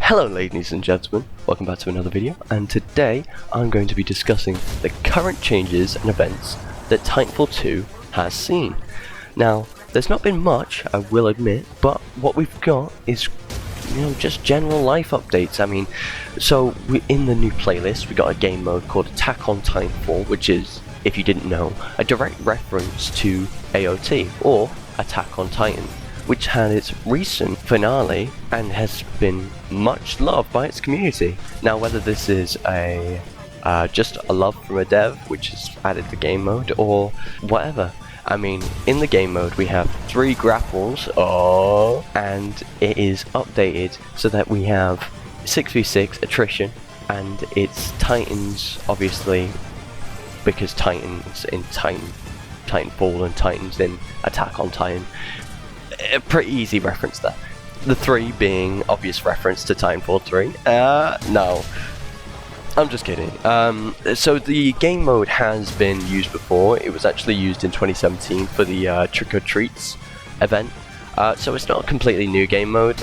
Hello ladies and gentlemen, welcome back to another video, and today I'm going to be discussing the current changes and events that Titanfall 2 has seen. Now, there's not been much, I will admit, but what we've got is, just general life updates. In the new playlist we got a game mode called Attack on Titanfall, which is, if you didn't know, a direct reference to AOT, or Attack on Titan, which had its recent finale and has been much loved by its community. Now, whether this is just a love from a dev which has added the game mode or whatever, in the game mode we have 3 grapples, and it is updated so that we have 6v6 attrition, and it's Titans, obviously, because Titans in Titanfall and Titans in Attack on Titan. A pretty easy reference there. The 3 being obvious reference to Titanfall 3. No, I'm just kidding. So the game mode has been used before. It was actually used in 2017 for the Trick or Treats event. So it's not a completely new game mode,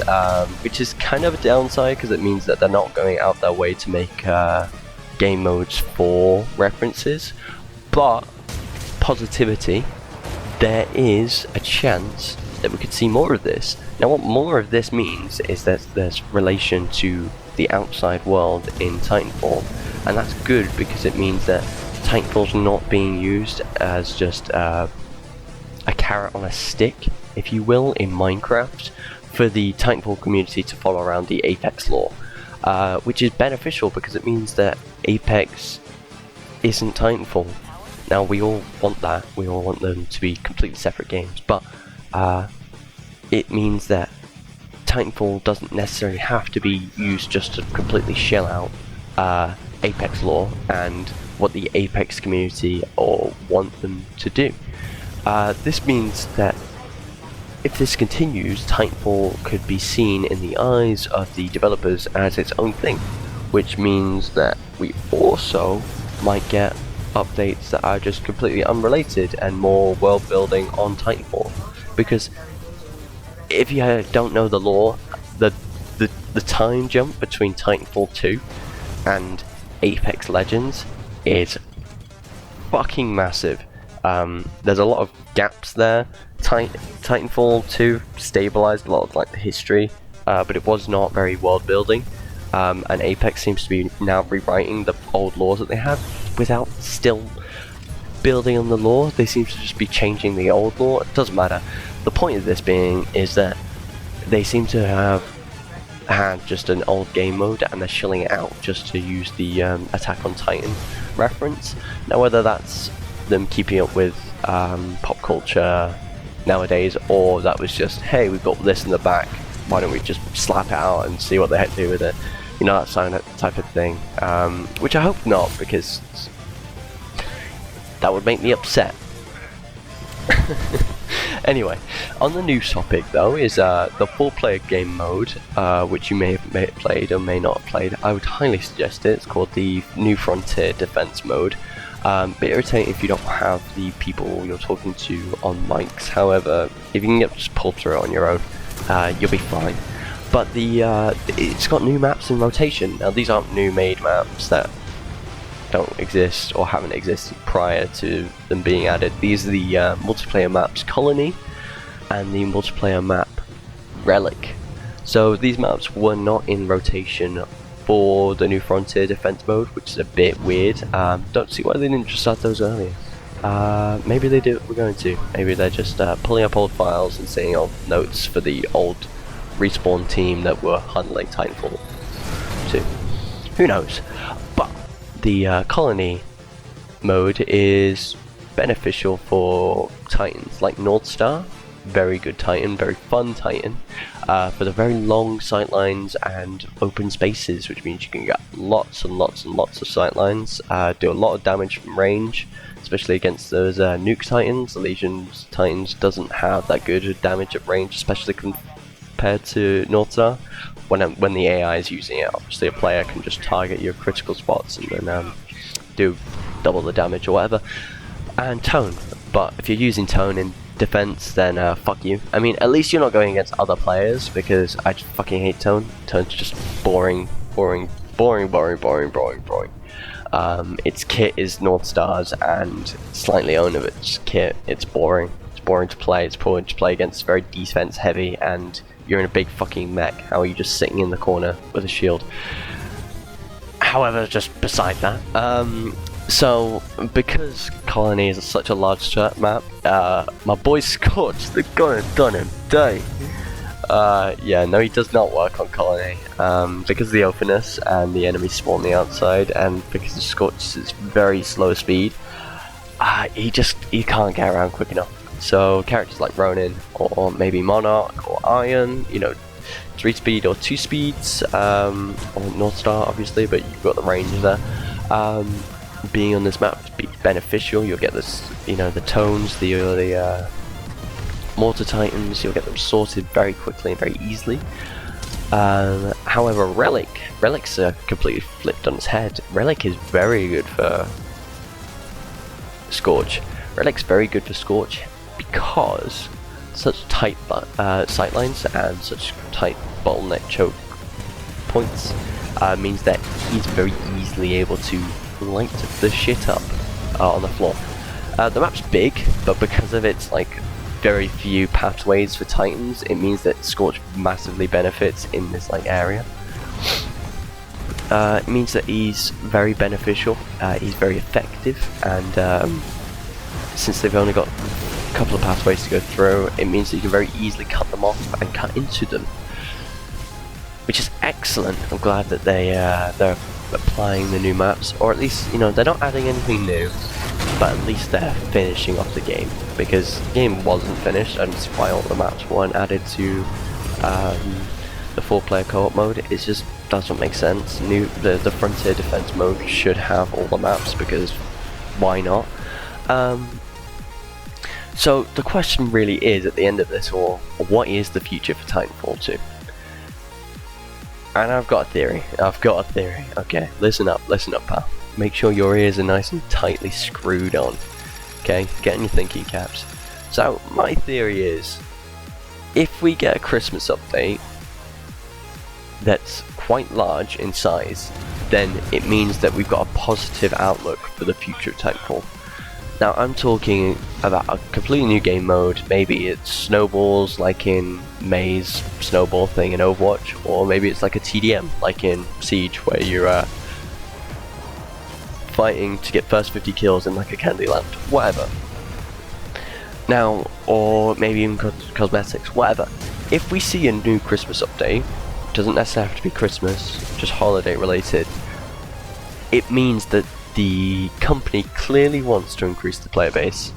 which is kind of a downside because it means that they're not going out their way to make game modes for references. But positivity, there is a chance that we could see more of this. Now, what more of this means is that there's relation to the outside world in Titanfall, and that's good because it means that Titanfall's not being used as just a carrot on a stick, if you will, in Minecraft, for the Titanfall community to follow around the Apex lore, which is beneficial because it means that Apex isn't Titanfall. Now, we all want that, we all want them to be completely separate games, but it means that Titanfall doesn't necessarily have to be used just to completely shell out Apex lore and what the Apex community or want them to do. This means that if this continues, Titanfall could be seen in the eyes of the developers as its own thing, which means that we also might get updates that are just completely unrelated and more world building on Titanfall. Because if you don't know the lore, the time jump between Titanfall 2 and Apex Legends is fucking massive. There's a lot of gaps there. Titanfall 2 stabilized a lot of the history, but it was not very world building. And Apex seems to be now rewriting the old laws that they have without still building on the lore. They seem to just be changing the old lore. It doesn't matter. The point of this being is that they seem to have had just an old game mode and they're shilling it out just to use the Attack on Titan reference. Now, whether that's them keeping up with pop culture nowadays, or that was just, hey, we've got this in the back, why don't we just slap it out and see what the heck to do with it, that type of thing, which I hope not, because that would make me upset. Anyway, on the news topic though is the 4-player game mode, which you may have played or may not have played. I would highly suggest it. It's called the New Frontier Defense mode. Bit irritating if you don't have the people you're talking to on mics. However, if you can just pull through it on your own, you'll be fine. But it's got new maps in rotation. Now, these aren't new made maps that don't exist or haven't existed prior to them being added. These are the multiplayer maps Colony and the multiplayer map Relic. So these maps were not in rotation for the New Frontier Defense mode, which is a bit weird. Don't see why they didn't just add those earlier. Maybe they do. We're going to. Maybe they're just pulling up old files and seeing old notes for the old respawn team that were handling Titanfall 2. Who knows? But the Colony mode is beneficial for Titans like North Star. Very good Titan, very fun Titan, for the very long sightlines and open spaces, which means you can get lots and lots and lots of sightlines, do a lot of damage from range, especially against those nuke Titans. The Legion's Titans doesn't have that good damage at range, especially compared to North Star. When the AI is using it, obviously a player can just target your critical spots and then do double the damage or whatever. And Tone, but if you're using Tone in defense, then fuck you. I mean, at least you're not going against other players, because I just fucking hate Tone. Tone's just boring. Its kit is North Stars, and slightly own of its kit. It's boring. It's boring to play. It's boring to play against, very defense heavy, and you're in a big fucking mech. How are you just sitting in the corner with a shield? However, just beside that, so because Colony is such a large map, my boy Scorch, they're gonna done him day. Yeah, no, he does not work on Colony, because of the openness and the enemy spawn on the outside, and because of Scorch's very slow speed, he can't get around quick enough. So characters like Ronin, or maybe Monarch, or Iron, you know, 3 speed or 2 speeds, or North Star obviously, but you've got the range there. Being on this map is beneficial. You'll get this, you know, the tones, the Mortar Titans, you'll get them sorted very quickly and very easily. However, Relic's completely flipped on its head. Relic is very good for Scorch. Relic's very good for Scorch because such tight sightlines and such tight bottleneck choke points means that he's very easily able to light the shit up on the floor. The map's big, but because of its like very few pathways for Titans, it means that Scorch massively benefits in this like area. It means that he's very beneficial, he's very effective, and since they've only got a couple of pathways to go through, it means that you can very easily cut them off and cut into them, which is excellent. I'm glad that they're applying the new maps, or at least, you know, they're not adding anything new, but at least they're finishing off the game, because the game wasn't finished, and that's why all the maps weren't added to the 4-player co-op mode. It just doesn't make sense. The Frontier Defense mode should have all the maps, because why not? So the question really is, at the end of this, or what is the future for Titanfall 2? And I've got a theory. Okay, listen up, pal. Make sure your ears are nice and tightly screwed on. Okay, get in your thinking caps. So, my theory is, if we get a Christmas update that's quite large in size, then it means that we've got a positive outlook for the future of Titanfall. Now, I'm talking about a completely new game mode. Maybe it's snowballs like in May's snowball thing in Overwatch, or maybe it's like a TDM like in Siege, where you're fighting to get first 50 kills in like a Candyland, whatever. Now, or maybe even cosmetics, whatever. If we see a new Christmas update, doesn't necessarily have to be Christmas, just holiday related, it means that the company clearly wants to increase the player base.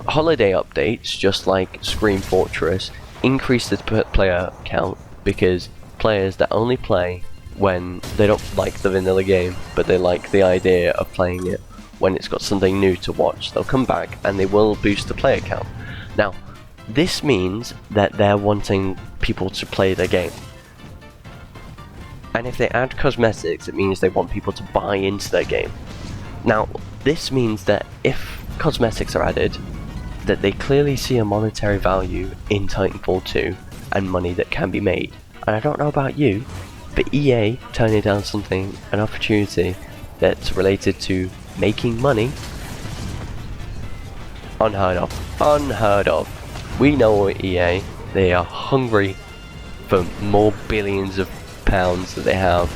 Holiday updates, just like Scream Fortress, increase the player count, because players that only play when they don't like the vanilla game, but they like the idea of playing it when it's got something new to watch, they'll come back and they will boost the player count. Now, this means that they're wanting people to play their game. And if they add cosmetics, it means they want people to buy into their game. Now, this means that if cosmetics are added, that they clearly see a monetary value in Titanfall 2 and money that can be made. And I don't know about you, but EA turning down an opportunity that's related to making money, unheard of. We know EA, they are hungry for more billions of pounds that they have.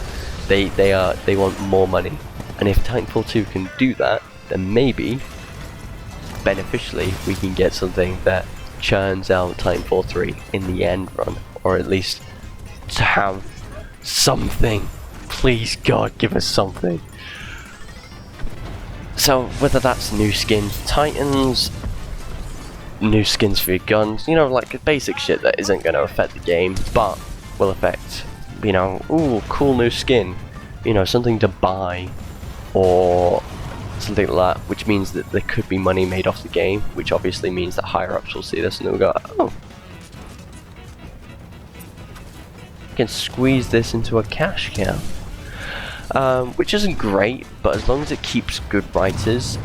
They want more money, and if Titanfall 2 can do that, then maybe beneficially we can get something that churns out Titanfall 3 in the end run, or at least to have something. Please God, give us something. So whether that's new skins for Titans, new skins for your guns, you know, like basic shit that isn't going to affect the game, but will affect, you know, ooh, cool new skin, you know, something to buy, or something like that, which means that there could be money made off the game, which obviously means that higher ups will see this and they'll go, oh, I can squeeze this into a cash cow. which isn't great, but as long as it keeps good writers,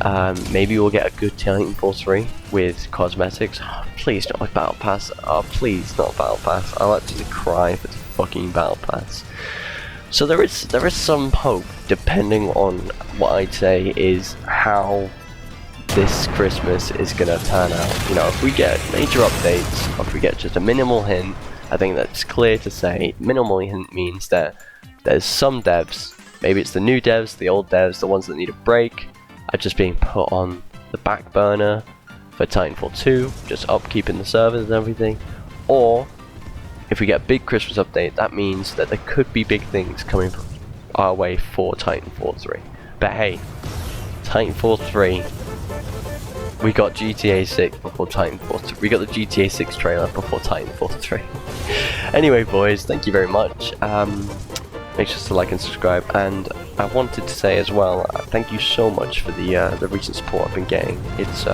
maybe we'll get a good Titanfall 3 with cosmetics. Oh, please not a battle pass. Oh, please not a battle pass. I'll actually cry if it's a fucking battle pass. So there is some hope, depending on what I'd say is how this Christmas is gonna turn out. You know, if we get major updates, or if we get just a minimal hint, I think that's clear to say. Minimal hint means that there's some devs, maybe it's the new devs, the old devs, the ones that need a break, are just being put on the back burner for Titanfall 2, just upkeeping the servers and everything. Or if we get a big Christmas update, that means that there could be big things coming our way for Titanfall 3. But hey, Titanfall 3, we got GTA 6 before Titanfall 3. We got the GTA 6 trailer before Titanfall 3. Anyway, boys, thank you very much. Make sure to like and subscribe. And I wanted to say as well, thank you so much for the recent support I've been getting. It's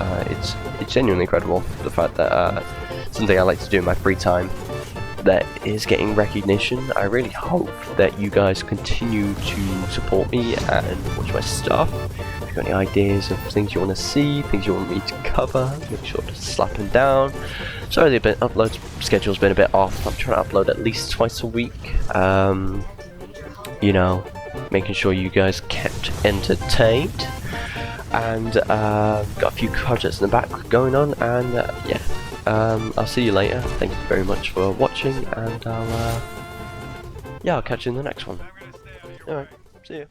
genuinely incredible. The fact that something I like to do in my free time that is getting recognition. I really hope that you guys continue to support me and watch my stuff. If you've got any ideas of things you want to see, things you want me to cover, make sure to slap them down. Sorry, the upload schedule's been a bit off. I'm trying to upload at least twice a week. You know, making sure you guys kept entertained. And got a few projects in the back going on, and yeah. I'll see you later. Thank you very much for watching, and I'll catch you in the next one. Alright, see you.